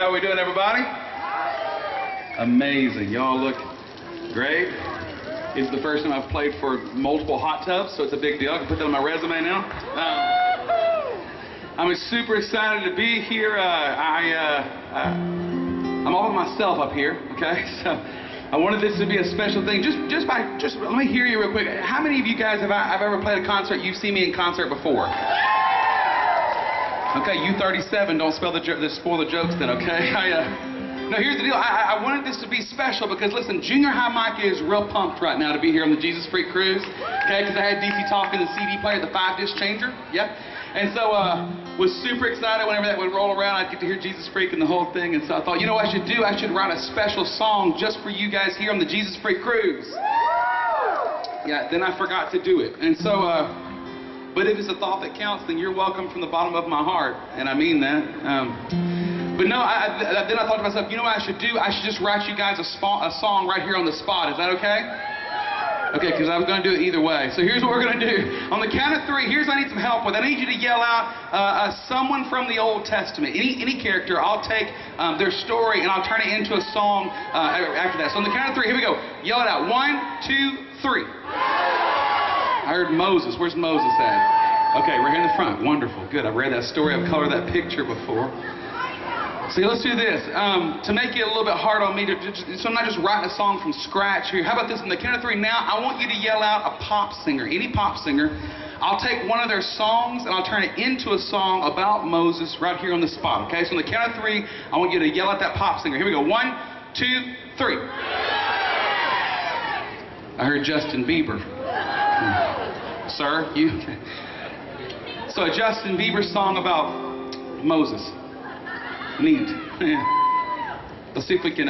How we doing, everybody? Amazing. Y'all look great. It's the first time I've played for multiple hot tubs, so it's a big deal. I can put that on my resume now. I'm super excited to be here. I'm all by myself up here, okay? So I wanted this to be a special thing. Just let me hear you real quick. How many of you guys I've ever played a concert? You've seen me in concert before? Okay, you 37, don't spoil the jokes then, okay? No, here's the deal. I wanted this to be special because, listen, junior high Micah is real pumped right now to be here on the Jesus Freak Cruise, okay? Because I had DC Talk and the CD player, the 5-disc changer, yep. And so, was super excited whenever that would roll around. I'd get to hear Jesus Freak and the whole thing. And so I thought, you know what I should do? I should write a special song just for you guys here on the Jesus Freak Cruise. Yeah, then I forgot to do it. And so, but if it's a thought that counts, then you're welcome from the bottom of my heart, and I mean that. But no, then I thought to myself, you know what I should do? I should just write you guys a song right here on the spot. Is that okay? Okay, because I'm going to do it either way. So here's what we're going to do. On the count of 3, here's what I need some help with. I need you to yell out someone from the Old Testament. Any character. I'll take their story and I'll turn it into a song after that. So on the count of 3, here we go. Yell it out. 1, 2, 3. I heard Moses. Where's Moses at? Okay, right here in the front. Wonderful. Good. I've read that story. I've colored that picture before. See, let's do this. To make it a little bit hard on me, so I'm not just writing a song from scratch here. How about this? On the count of 3 now, I want you to yell out a pop singer. Any pop singer. I'll take one of their songs and I'll turn it into a song about Moses right here on the spot. Okay? So on the count of 3, I want you to yell out that pop singer. Here we go. 1, 2, 3. I heard Justin Bieber. Sir, you. So a Justin Bieber song about Moses. Neat. Yeah. Let's see if we can.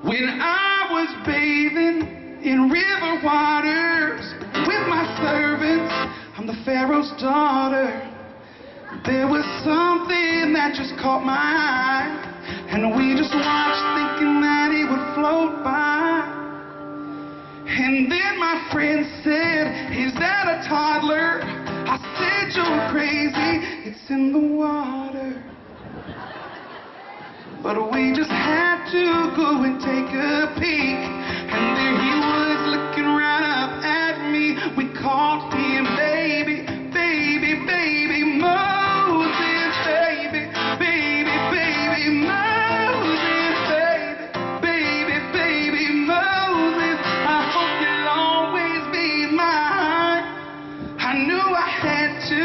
When I was bathing in river waters with my servants, I'm the Pharaoh's daughter. There was something that just caught my eye, and we just watched thinking that it would float by. And then my friend said, "Is that a toddler?" I said, "You're crazy, it's in the water." But we just had to go and take a peek, and there he was looking right up at me. We called him baby, baby, baby Moses, baby, baby, baby Moses, baby, baby, baby Moses. I hope you'll always be mine. I knew I had to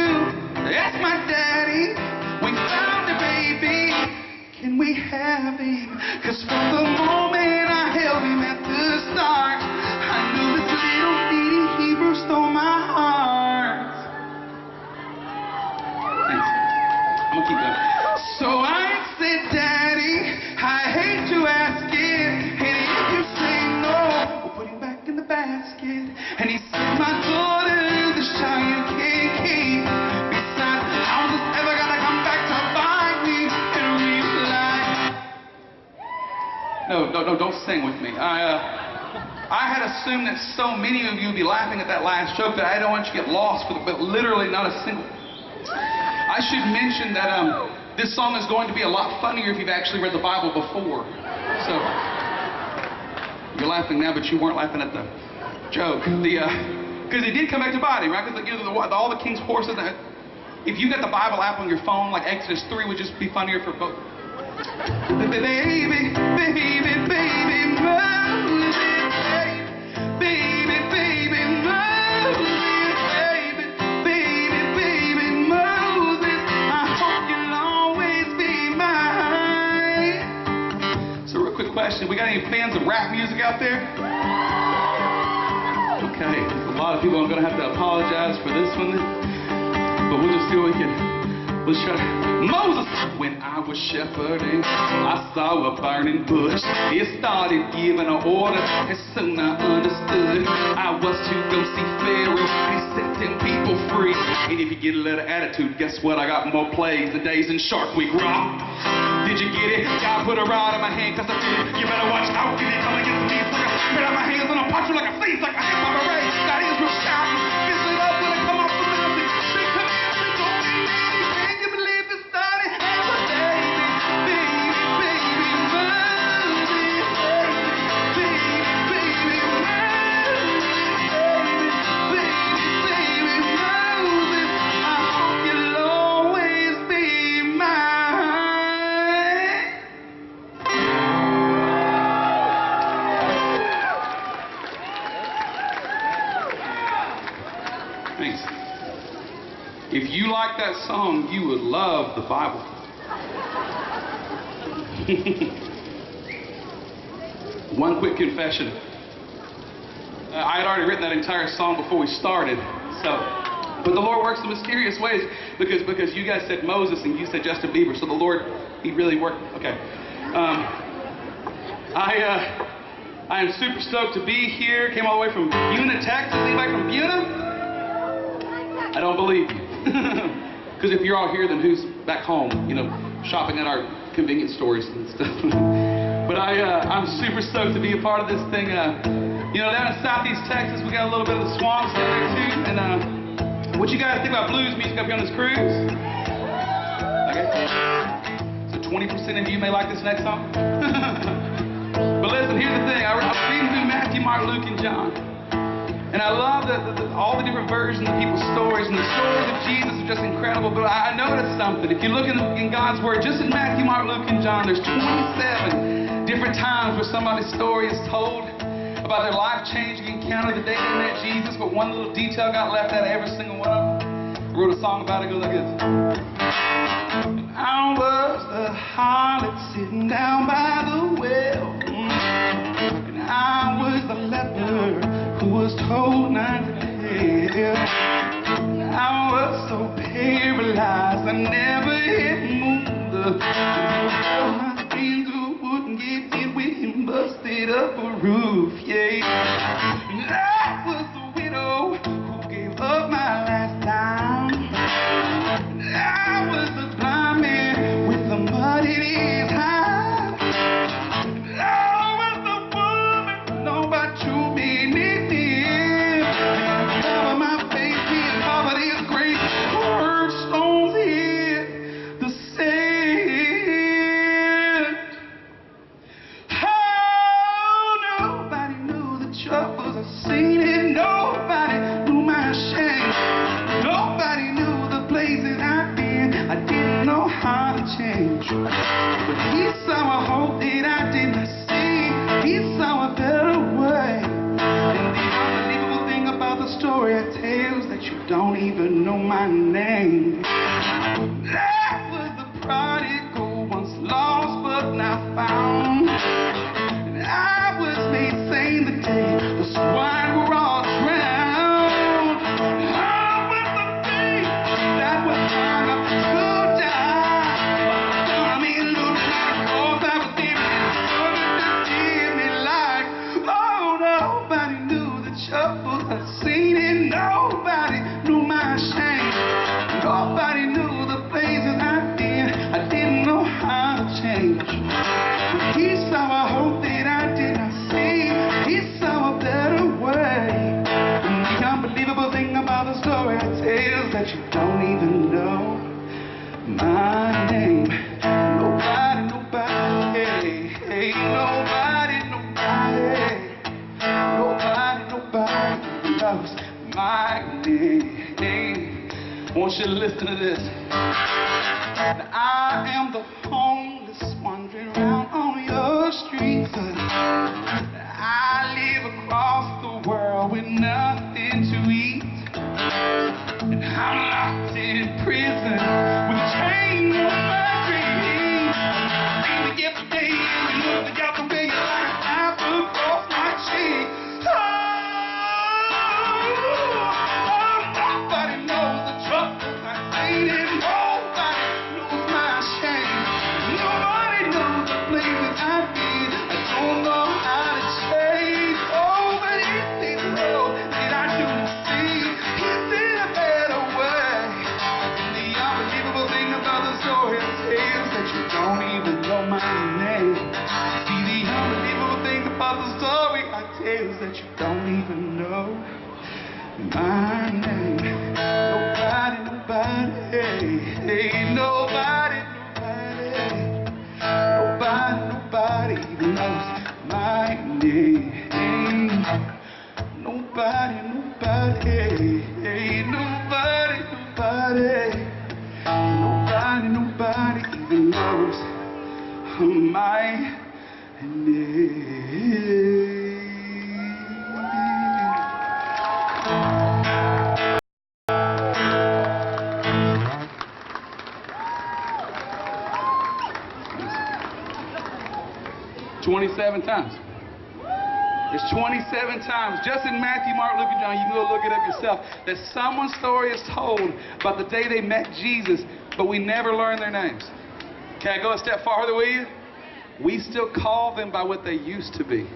ask my daddy. We found a baby. Can we have him? 'Cause from the moment I held him at the start, I knew this little needy Hebrew stole my heart. Thanks. I'm gonna keep going. So I said, "Daddy, I hate to ask it, and if you say no, we'll put him back in the basket." And he said, "My daughter is a child you can't keep. Besides, how's this ever gonna come back to bite me?" And we lied. No, don't sing with me. I had assumed that so many of you would be laughing at that last joke that I don't want you to get lost, but literally not a single. I should mention that this song is going to be a lot funnier if you've actually read the Bible before. So you're laughing now, but you weren't laughing at the joke. Because it did come back to bite him, right? Because all the king's horses. If you got the Bible app on your phone, like Exodus 3 would just be funnier for both. Baby, baby, baby, Moses, baby, baby, Moses, baby, baby, Moses. I hope you'll always be mine. So, real quick question: we got any fans of rap music out there? Okay, a lot of people. I'm gonna have to apologize for this one, but we'll just see what we can. Let's try. Moses, when I was shepherding, I saw a burning bush. It started giving an order, and soon I understood I was to go see Pharaoh and set them people free. And if you get a little attitude, guess what? I got more plagues than days in Shark Week. Rock. Did you get it? God put a rod in my hand, cause I feel it. You better watch out, if you come against me. So I spread out my hands and I'll punch you like a thief, like a hip hop array. God Israel shouting, fist it up when I come off the mountain. Big command, big old baby. Can you believe it started as a baby? Thanks. If you like that song, you would love the Bible. One quick confession. I had already written that entire song before we started. But the Lord works in mysterious ways because you guys said Moses and you said Justin Bieber. So the Lord, He really worked. Okay. I am super stoked to be here. Came all the way from Buna, Texas. Anybody from Buna? I don't believe you. Because if you're all here, then who's back home, shopping at our convenience stores and stuff. But I'm super stoked to be a part of this thing. Down in Southeast Texas, we got a little bit of the swamps down there too. And what you guys think about blues music up here on this cruise? Okay. So 20% of you may like this next song. But listen, here's the thing. I was reading through Matthew, Mark, Luke, and John. And I love all the different versions of people's stories, and the stories of Jesus are just incredible. But I noticed something. If you look in God's Word, just in Matthew, Mark, Luke, and John, there's 27 different times where somebody's story is told about their life-changing encounter the day they met Jesus, but one little detail got left out of every single one of them. I wrote a song about it. It goes like this. I was the harlot sitting down by the well, and I was the leper who was told not to tell. I was so paralyzed I never had moved. My friends who wouldn't get in with him busted up a roof, yeah. And I was the widow who gave up my last dime. And I was the blind man with the mud in his eye. And I was the woman who know about you being in it. Cover my face in poverty is great. Hard stones hit the sand. Oh, nobody knew the troubles I've seen, and nobody knew my shame. Nobody knew the places I've been. I didn't know how to change. But He saw a hope that I did not see. He saw a better way. And the unbelievable thing about the story I tell is that you don't even know my name. That was the prodigal, once lost but now found. And I was made sane the day the swine were all drowned. I was the thief that was hung up to die. I mean, look like a cause I was there to give me life. Oh, nobody knew the troubles I'd seen, and nobody knew my shame. Nobody knew the places I'd been. I didn't know how to change. But He saw a hope that I did not see. He saw a better way. And the unbelievable thing about the story I tell is that you don't even know my name. Nobody, hey, nobody knows my name. I want you to listen to this. I am the homeless wandering around on your streets. I live across the world with nothing to eat. And I'm locked in prison with a chain on my dreams. And every day you look at the way your life across my cheek. Nobody knows the troubles I've seen, and nobody knows my name. See, the unbelievable thing about the story I tell is that you don't even know my name. Nobody, hey, nobody even knows my name. Nobody, hey, nobody even knows my name. 27 times. There's 27 times, just in Matthew, Mark, Luke, and John, you can go look it up yourself, that someone's story is told about the day they met Jesus, but we never learn their names. Can I go a step farther with you? We still call them by what they used to be.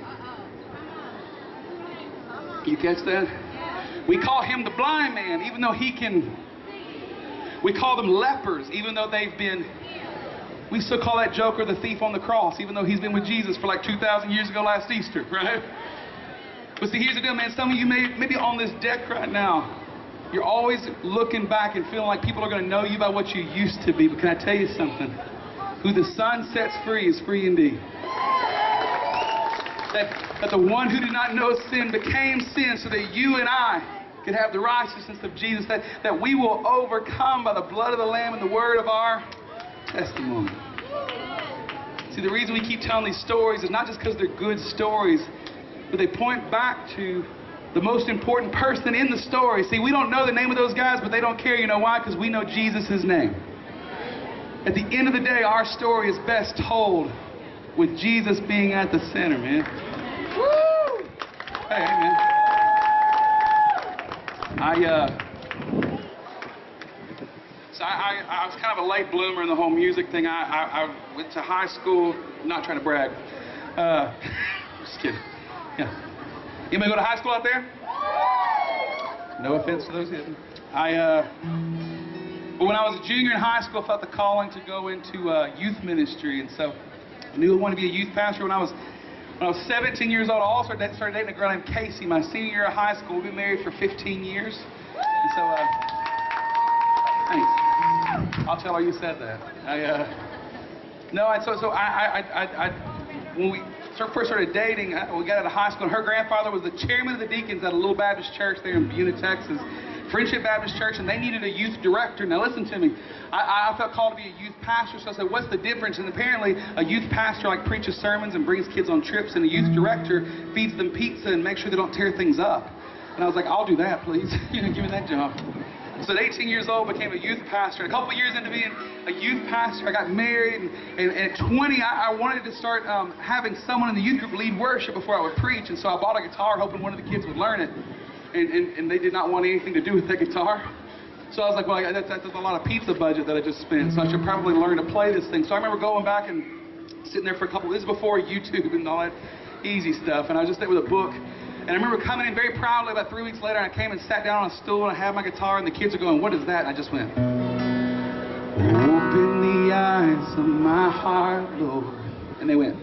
You catch that? We call him the blind man, even though he can. We call them lepers, even though they've been. We still call that joker the thief on the cross, even though he's been with Jesus for like 2,000 years ago last Easter, right? But see, here's the deal, man. Some of you maybe on this deck right now, you're always looking back and feeling like people are going to know you by what you used to be. But can I tell you something? Who the Son sets free is free indeed. That the one who did not know sin became sin so that you and I could have the righteousness of Jesus. That we will overcome by the blood of the Lamb and the word of our testimony. See, the reason we keep telling these stories is not just because they're good stories, but they point back to the most important person in the story. See, we don't know the name of those guys, but they don't care. You know why? Because we know Jesus' name. At the end of the day, our story is best told with Jesus being at the center, man. Woo! Hey, man. I was kind of a late bloomer in the whole music thing. I went to high school, not trying to brag. Just kidding. Yeah. Anybody go to high school out there? No offense to those hidden. But when I was a junior in high school, I felt the calling to go into youth ministry, and so I knew I wanted to be a youth pastor. When I was 17 years old, I also started dating a girl named Casey. My senior year of high school, we've been married for 15 years, and so thanks. I'll tell her you said that. When we first started dating, we got out of high school, and her grandfather was the chairman of the deacons at a little Baptist church there in Buena, Texas, Friendship Baptist Church, and they needed a youth director. Now listen to me. I felt called to be a youth pastor, so I said, what's the difference? And apparently a youth pastor preaches sermons and brings kids on trips, and a youth director feeds them pizza and makes sure they don't tear things up. And I was like, I'll do that, please. Give me that job. So at 18 years old, became a youth pastor. A couple years into being a youth pastor, I got married, and at 20, I wanted to start having someone in the youth group lead worship before I would preach, and so I bought a guitar hoping one of the kids would learn it, and they did not want anything to do with the guitar. So I was like, well, that's a lot of pizza budget that I just spent, so I should probably learn to play this thing. So I remember going back and sitting there for a couple, this is before YouTube and all that easy stuff, and I was just there with a book. And I remember coming in very proudly about 3 weeks later, and I came and sat down on a stool, and I had my guitar, and the kids are going, what is that? And I just went, open the eyes of my heart, Lord. And they went,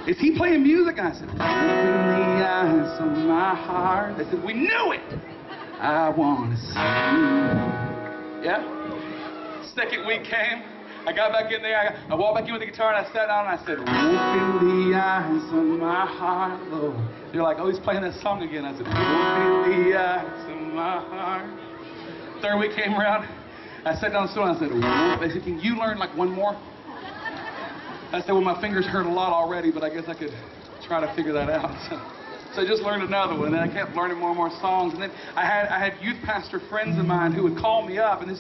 is he playing music? And I said, open the eyes of my heart. They said, we knew it. I want to see you. Yeah? Second week came. I got back in there, I walked back in with the guitar, and I sat down, and I said, open the eyes of my heart, Lord. They're like, oh, he's playing that song again. I said, open the eyes of my heart. Third week came around, I sat down on the stool, and I said, they said, can you learn like one more? I said, well, my fingers hurt a lot already, but I guess I could try to figure that out. So I just learned another one, and then I kept learning more and more songs. And then I had youth pastor friends of mine who would call me up, and I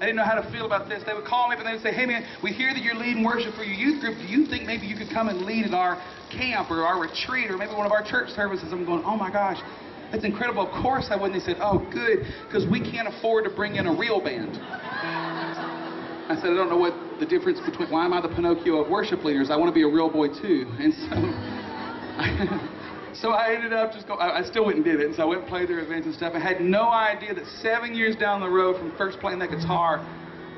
didn't know how to feel about this. They would call me up and they would say, hey man, we hear that you're leading worship for your youth group. Do you think maybe you could come and lead at our camp or our retreat or maybe one of our church services? I'm going, oh my gosh, that's incredible. Of course I would. And they said, oh good, because we can't afford to bring in a real band. I said, I don't know what the difference between, why am I the Pinocchio of worship leaders? I want to be a real boy too. And so I ended up I still went and did it, and so I went and played their events and stuff. I had no idea that 7 years down the road from first playing that guitar,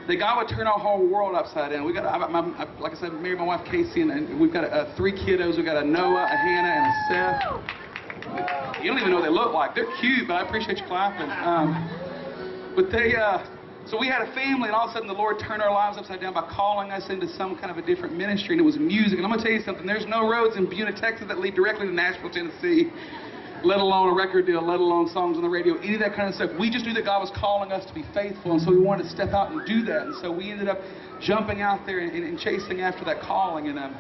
that God would turn our whole world upside down. We got, like I said, married my wife Casey, and we've got 3 kiddos. We've got a Noah, a Hannah, and a Seth. You don't even know what they look like. They're cute, but I appreciate you clapping. But they, so we had a family, and all of a sudden the Lord turned our lives upside down by calling us into some kind of a different ministry, and it was music. And I'm going to tell you something. There's no roads in Buena, Texas that lead directly to Nashville, Tennessee, let alone a record deal, let alone songs on the radio, any of that kind of stuff. We just knew that God was calling us to be faithful, and so we wanted to step out and do that. And so we ended up jumping out there and chasing after that calling. And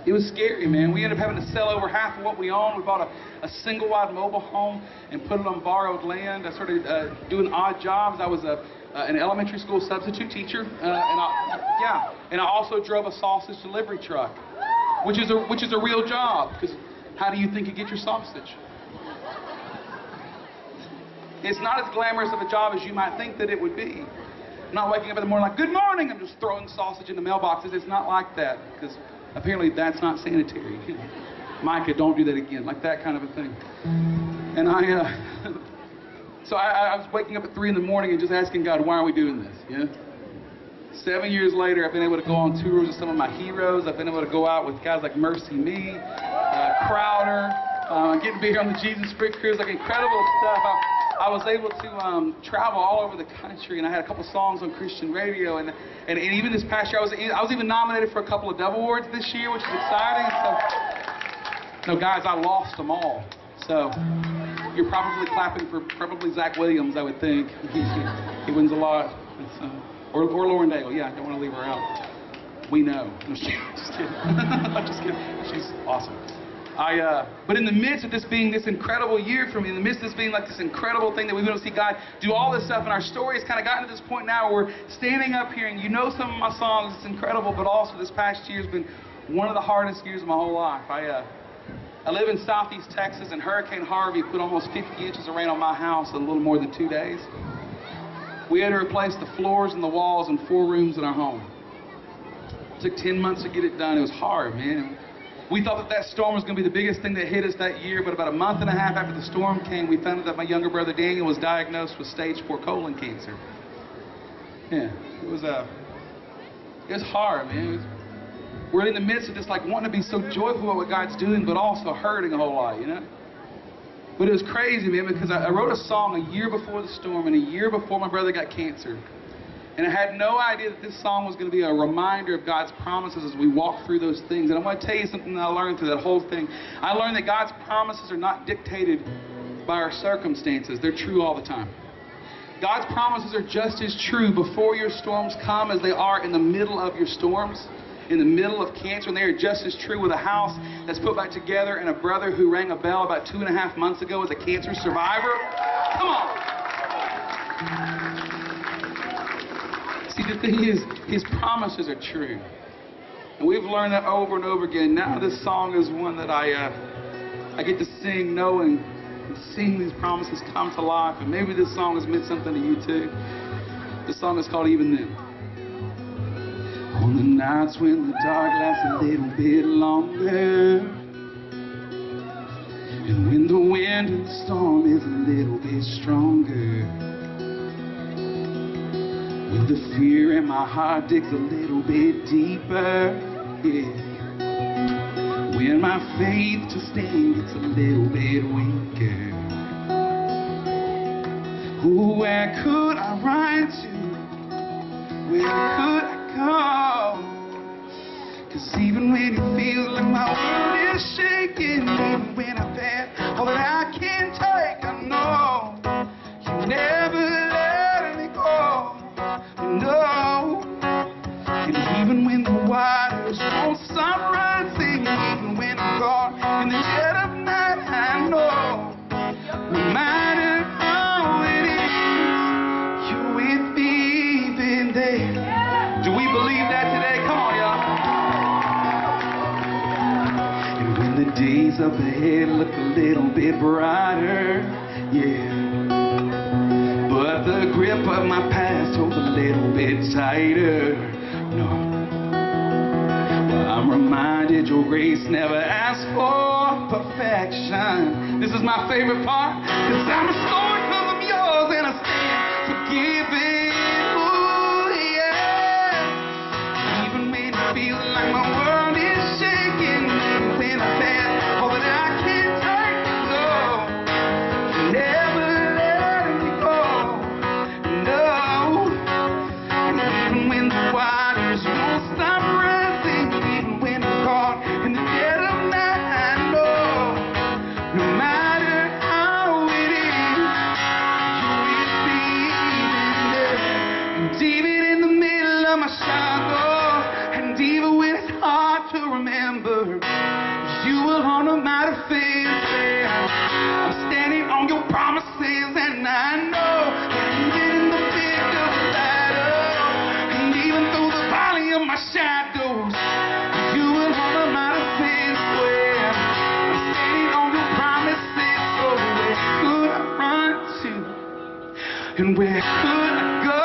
it was scary, man. We ended up having to sell over half of what we owned. We bought a single-wide mobile home and put it on borrowed land. I started doing odd jobs. I was an elementary school substitute teacher, and I also drove a sausage delivery truck, which is a real job, because how do you think you get your sausage? It's not as glamorous of a job as you might think that it would be. I'm not waking up in the morning like, good morning, I'm just throwing sausage into mailboxes. It's not like that, because apparently that's not sanitary. Micah, don't do that again, like that kind of a thing. And so I was waking up at 3 in the morning and just asking God, why are we doing this? You know? 7 years later, I've been able to go on tours with some of my heroes. I've been able to go out with guys like Mercy Me, Crowder, getting to be here on the Jesus Freak Cruise, like incredible stuff. I was able to travel all over the country, and I had a couple songs on Christian radio, and even this past year, I was even nominated for a couple of Dove Awards this year, which is exciting. So, no, guys, I lost them all. So, you're probably clapping for probably Zach Williams, I would think. He wins a lot. Or Lauren Daigle. Yeah, I don't want to leave her out. We know. No, just kidding. I'm just kidding. She's awesome. But in the midst of this being this incredible year for me, in the midst of this being like this incredible thing that we've been able to see God do all this stuff, and our story has kind of gotten to this point now where we're standing up here, and you know some of my songs, it's incredible, but also this past year has been one of the hardest years of my whole life. I live in southeast Texas, and Hurricane Harvey put almost 50 inches of rain on my house in a little more than 2 days. We had to replace the floors and the walls in 4 rooms in our home. It took 10 months to get it done. It was hard, man. We thought that storm was going to be the biggest thing that hit us that year, but about a month and a half after the storm came, we found out that my younger brother Daniel was diagnosed with stage 4 colon cancer. Yeah, it was hard, man. We're in the midst of just like wanting to be so joyful about what God's doing, but also hurting a whole lot, you know? But it was crazy, man, because I wrote a song a year before the storm and a year before my brother got cancer. And I had no idea that this song was going to be a reminder of God's promises as we walk through those things. And I want to tell you something that I learned through that whole thing. I learned that God's promises are not dictated by our circumstances. They're true all the time. God's promises are just as true before your storms come as they are in the middle of your storms, in the middle of cancer. And they are just as true with a house that's put back together and a brother who rang a bell about 2.5 months ago as a cancer survivor. Come on. See, the thing is, His promises are true. And we've learned that over and over again. Now this song is one that I get to sing knowing and seeing these promises come to life. And maybe this song has meant something to you too. This song is called Even Then. On the nights when the dark lasts a little bit longer, and when the wind and the storm is a little bit stronger, when the fear in my heart digs a little bit deeper, yeah. When my faith to stand gets a little bit weaker, where could I run to? Where could I go? 'Cause even when it feels like my world is shaking, even when I've had all that I can take, I know you never let me go. No, and even when the waters won't stop rising, even when I'm caught in the dead of night, I know, no matter how it is, you're with me even there. Do we believe that today? Come on, y'all. And when the days up ahead look a little bit brighter, yeah, but the grip of my past holds a little bit tighter. No, well, I'm reminded your grace never asks for perfection. This is my favorite part, 'cause I'm restored 'cause I'm yours and I stand forgiven. Ooh, yeah. like my world is shaking. When I've had all that I can take, no, never let me go, no. And even when the waters won't stop rising, even when I'm caught in the dead of night, no, no matter how it is, you're with me even there. And even in the middle of my shadow, and even when it's hard to remember, you will honor my defense. I'm standing on your promises, and I know that even in the thick of the battle, and even through the valley of my shadows, you will honor my defense. I'm standing on your promises. So where could I run to, and where could I go?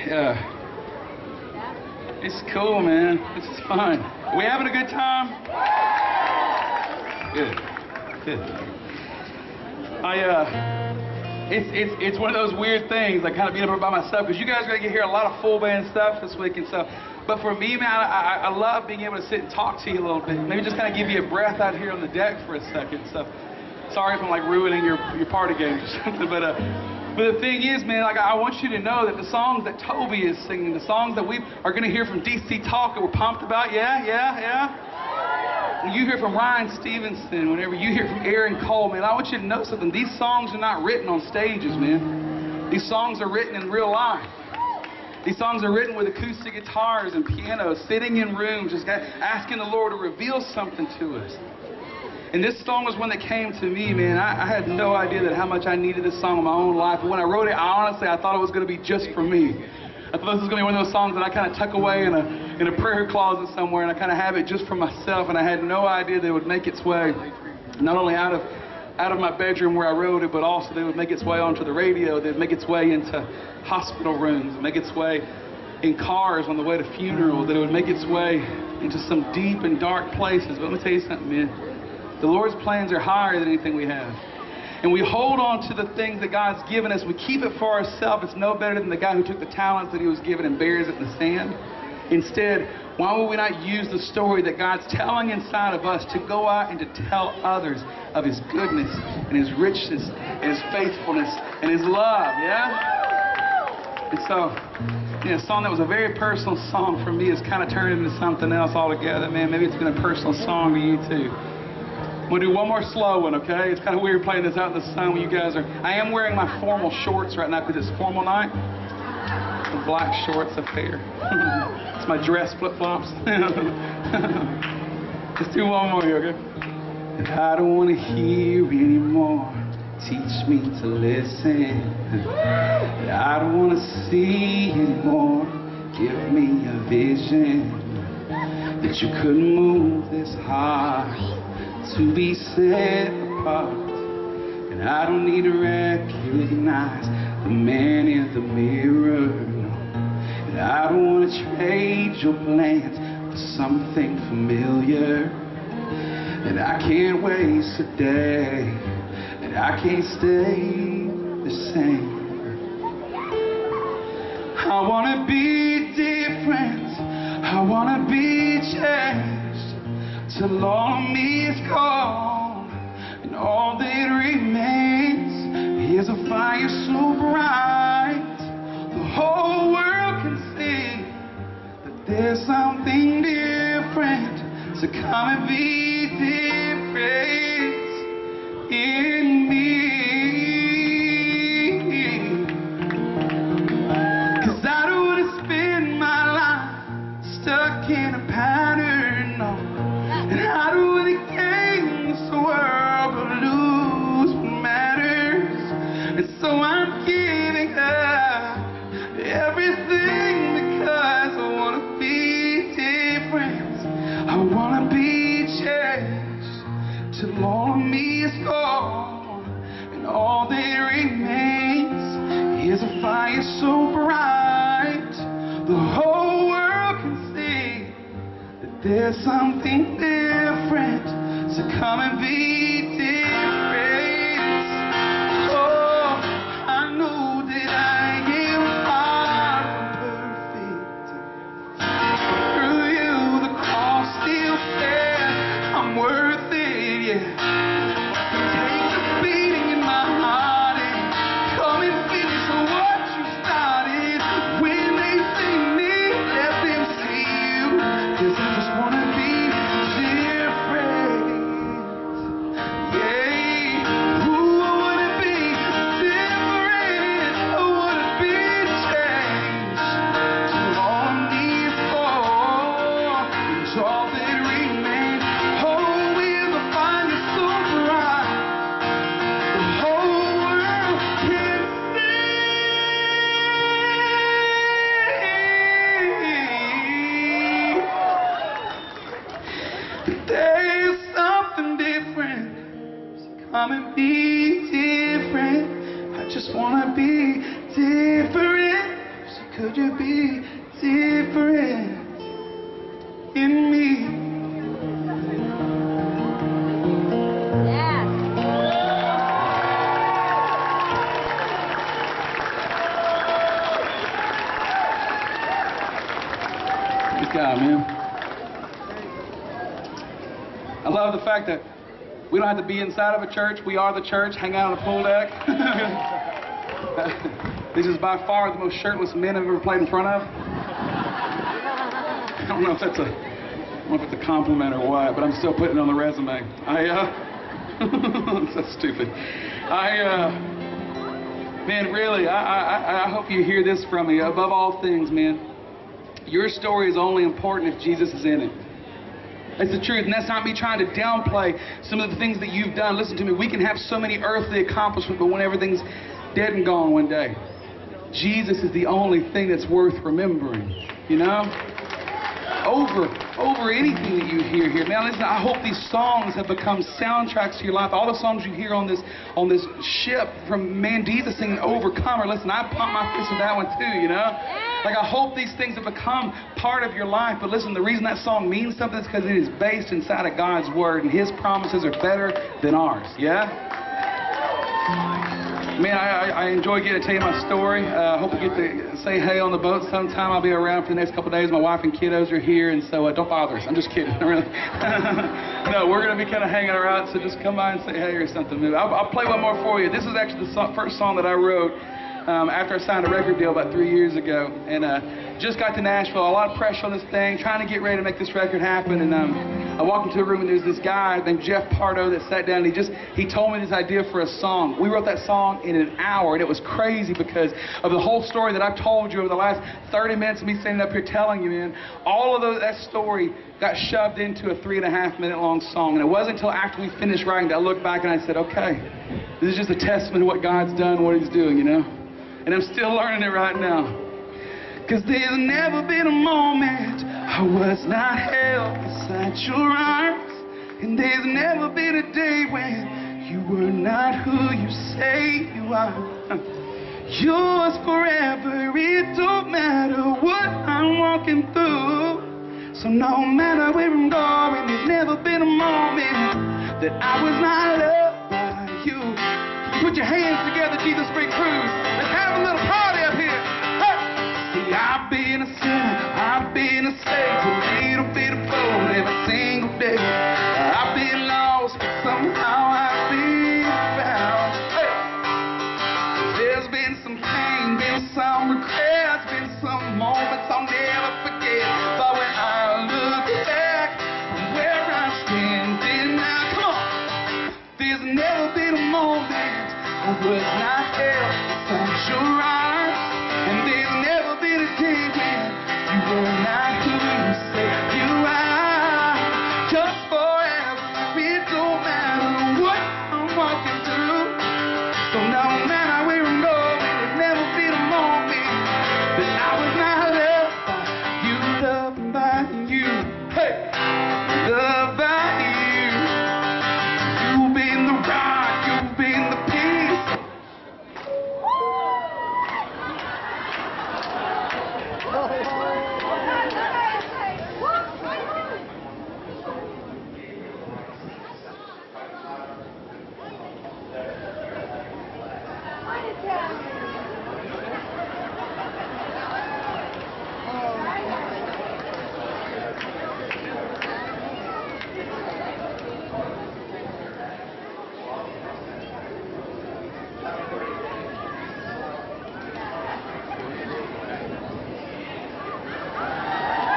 Yeah. It's cool, man. This is fun. Are we having a good time? Good. Good. It's one of those weird things, like kind of being up by myself, because you guys are going to hear a lot of full band stuff this week and stuff. But for me, man, I love being able to sit and talk to you a little bit. Maybe just kind of give you a breath out here on the deck for a second. So, sorry if I'm like ruining your party game or something, but the thing is, man, like I want you to know that the songs that Toby is singing, the songs that we are going to hear from DC Talk that we're pumped about, yeah. When you hear from Ryan Stevenson, whenever you hear from Aaron Cole, man, I want you to know something. These songs are not written on stages, man. These songs are written in real life. These songs are written with acoustic guitars and pianos, sitting in rooms, just asking the Lord to reveal something to us. And this song was one that came to me, man. I had no idea that how much I needed this song in my own life. But when I wrote it, I thought it was going to be just for me. I thought this was going to be one of those songs that I kind of tuck away in a prayer closet somewhere, and I kind of have it just for myself. And I had no idea that it would make its way not only out of my bedroom where I wrote it, but also that it would make its way onto the radio, that it would make its way into hospital rooms, make its way in cars on the way to funerals, that it would make its way into some deep and dark places. But let me tell you something, man. The Lord's plans are higher than anything we have. And we hold on to the things that God's given us. We keep it for ourselves. It's no better than the guy who took the talents that he was given and buries it in the sand. Instead, why would we not use the story that God's telling inside of us to go out and to tell others of his goodness and his richness and his faithfulness and his love, yeah? And so, a song that was a very personal song for me has kind of turned into something else altogether, man. Maybe it's been a personal song to you too. I'm going to do one more slow one, okay? It's kind of weird playing this out in the sun when you guys are... I am wearing my formal shorts right now because it's formal night. The black shorts up here. It's my dress flip-flops. Let's do one more here, okay? And I don't want to hear anymore. Teach me to listen. And I don't want to see anymore. Give me a vision that you couldn't move this hard to be set apart. And I don't need to recognize the man in the mirror, no. And I don't want to trade your plans for something familiar. And I can't waste a day, and I can't stay the same. I want to be different, I want to be changed, till all of me is gone, and all that remains is a fire so bright the whole world can see that there's something different, so come and be different in me. till all of me is gone, and all that remains is a fire so bright the whole world can see that there's something different. So come and be different. Oh, I know that I am far from perfect. Through you, the cross still stands. I'm worth it, yeah. Take the beating in my heart and come and finish what you started. When they see me, let them see you, 'cause I just wanna be different. Yeah, ooh, I wanna be different. I wanna be changed till all needs gone, and all that remains. Oh, with a fire so bright the whole world can see. There's something different. So come and be different. I just wanna be different. So could you be different in me? Praise God, man. I love the fact that we don't have to be inside of a church. We are the church. Hang out on a pool deck. This is by far the most shirtless men I've ever played in front of. I don't know if it's a compliment or what, but I'm still putting it on the resume. That's stupid. Man, really, I hope you hear this from me. Above all things, man, your story is only important if Jesus is in it. That's the truth, and that's not me trying to downplay some of the things that you've done. Listen to me, we can have so many earthly accomplishments, but when everything's dead and gone one day, Jesus is the only thing that's worth remembering, you know? Over anything that you hear here. Man, listen, I hope these songs have become soundtracks to your life. All the songs you hear on this ship from Mandisa singing Overcomer. Listen, I pump my fist with that one too, you know? Like, I hope these things have become part of your life. But listen, the reason that song means something is because it is based inside of God's Word, and His promises are better than ours, yeah? Man, I enjoy getting to tell you my story. I hope you get to say hey on the boat sometime. I'll be around for the next couple of days. My wife and kiddos are here, and so don't bother us. I'm just kidding, really. No, we're going to be kind of hanging around, so just come by and say hey or something. I'll play one more for you. This is actually the first song that I wrote after I signed a record deal about 3 years ago, and just got to Nashville. A lot of pressure on this thing, trying to get ready to make this record happen, and I walked into a room and there's this guy named Jeff Pardo that sat down and he told me this idea for a song. We wrote that song in an hour, and it was crazy because of the whole story that I've told you over the last 30 minutes of me standing up here telling you, man. All of that story got shoved into a 3.5 minute long song, and it wasn't until after we finished writing that I looked back and I said, okay, this is just a testament of what God's done, what He's doing, you know? And I'm still learning it right now. 'Cause there's never been a moment I was not held inside your arms. And there's never been a day when you were not who you say you are. Yours forever, it don't matter what I'm walking through. So no matter where I'm going, there's never been a moment that I was not loved by you. Put your hands together, Jesus Freak Cruise. Let's have a little party up here. Hey! See, I've been a sinner, I've been a slave, a little bit of both every single day. I've been lost, but somehow I've been found. Hey! There's been some pain, been some regrets, been some moments I'll never forget. But when I look back from where I'm standing now, come on! There's never been a moment I was not held inside your arms. And there's never been a day when you were not who you say you are. Just forever, it don't matter what I'm walking through. So no matter where I'm going, there's never been a moment that I was not loved by you. Hey, loved by you.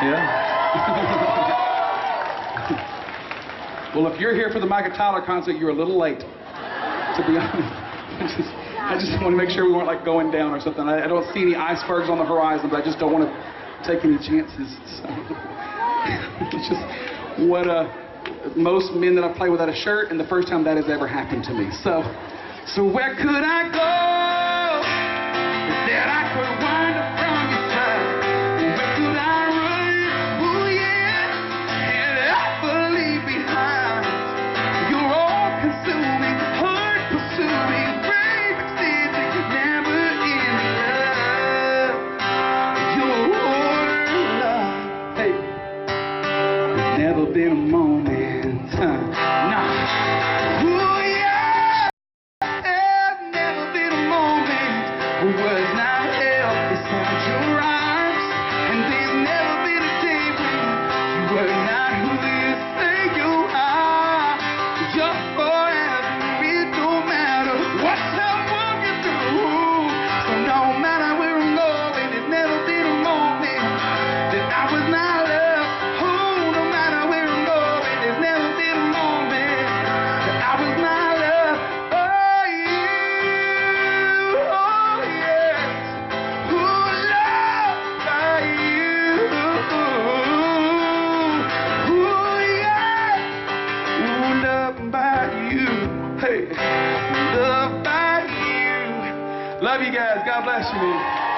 Yeah. Well, if you're here for the Micah Tyler concert, you're a little late, to be honest. I just want to make sure we weren't like going down or something. I don't see any icebergs on the horizon, but I just don't want to take any chances. So. It's just what most men that I play without a shirt, and the first time that has ever happened to me. So where could I go that I could wind up from your side? Where could I run? Oh yeah, and ever leave behind your all-consuming, heart-pursuing, brave-extending, never-ending love. Your love, hey, there's never been a moment, nah. Was not held beside your arms, and there's never been a day when you were not who you say you are. You're forever, it don't matter what I'm walking through. So no matter where I'm going, there's never been a moment that I was not loved. Oh, no matter where I'm going, there's never been a moment that I was not loved. Hey, loved by you. Love you guys. God bless you, man.